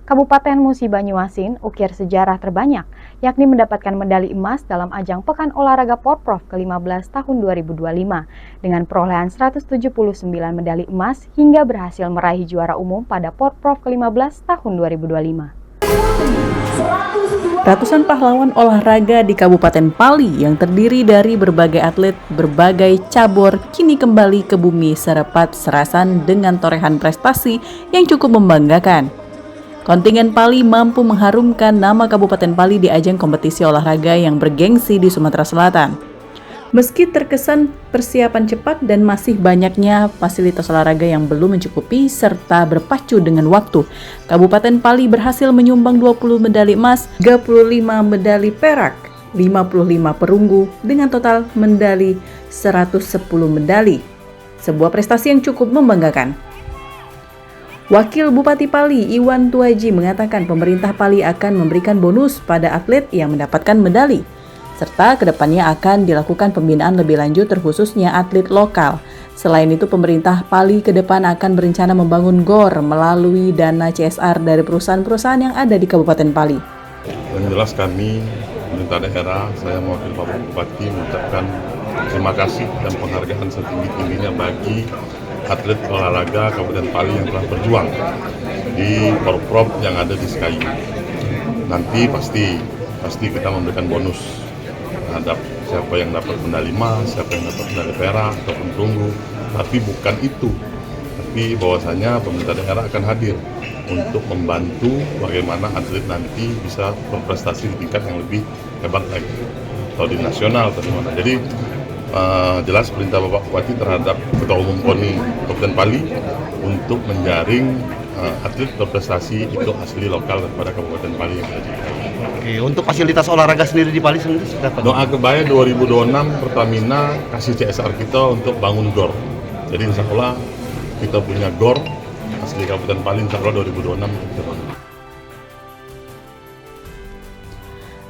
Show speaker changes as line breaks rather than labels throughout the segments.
Kabupaten Musi Banyuasin ukir sejarah terbanyak, yakni mendapatkan medali emas dalam ajang Pekan Olahraga Porprov ke-15 tahun 2025 dengan perolehan 179 medali emas hingga berhasil meraih juara umum pada Porprov ke-15 tahun 2025.
Ratusan pahlawan olahraga di Kabupaten Pali yang terdiri dari berbagai atlet berbagai cabur kini kembali ke bumi Serepat Serasan dengan torehan prestasi yang cukup membanggakan. Kontingen Pali mampu mengharumkan nama Kabupaten Pali di ajang kompetisi olahraga yang bergengsi di Sumatera Selatan. Meski terkesan persiapan cepat dan masih banyaknya fasilitas olahraga yang belum mencukupi serta berpacu dengan waktu, Kabupaten Pali berhasil menyumbang 20 medali emas, 35 medali perak, 55 perunggu dengan total medali 110 medali. Sebuah prestasi yang cukup membanggakan. Wakil Bupati Pali, Iwan Tuaji, mengatakan pemerintah Pali akan memberikan bonus pada atlet yang mendapatkan medali, serta kedepannya akan dilakukan pembinaan lebih lanjut terkhususnya atlet lokal. Selain itu, pemerintah Pali ke depan akan berencana membangun GOR melalui dana CSR dari perusahaan-perusahaan yang ada di Kabupaten Pali.
Yang jelas kami, pemerintah daerah, saya mewakili Bapak Bupati mengucapkan terima kasih dan penghargaan setinggi-tingginya bagi atlet olahraga Kabupaten Pali yang telah berjuang di Porprov yang ada di Sekayu. Nanti pasti kita memberikan bonus terhadap siapa yang dapat medali emas, siapa yang dapat medali perak ataupun perunggu. Tapi bukan itu. Tapi bahwasanya pemerintah daerah akan hadir untuk membantu bagaimana atlet nanti bisa berprestasi di tingkat yang lebih hebat lagi, atau di nasional atau di mana. Jadi jelas perintah Bapak Bupati terhadap Ketua Umum KONI Kabupaten Pali untuk menjaring atlet berprestasi itu asli lokal daripada Kabupaten Pali yang ada.
Oke, untuk fasilitas olahraga sendiri di Pali sendiri sudah apa?
Doa kebaya 2026 Pertamina kasih CSR kita untuk bangun GOR. Jadi insya Allah kita punya GOR asli Kabupaten Pali, insya Allah 2026 kita bangun.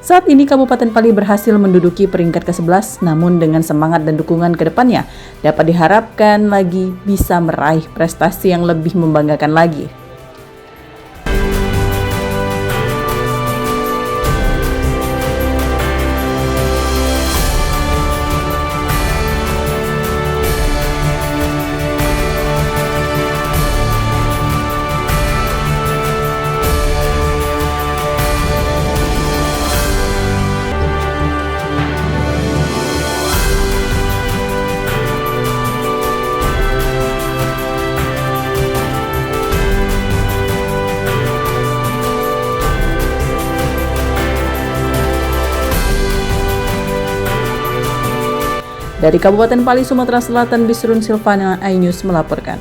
Saat ini Kabupaten Pali berhasil menduduki peringkat ke-11, namun dengan semangat dan dukungan ke depannya dapat diharapkan lagi bisa meraih prestasi yang lebih membanggakan lagi. Dari Kabupaten Pali, Sumatera Selatan, Bisrun Silvana, iNews melaporkan.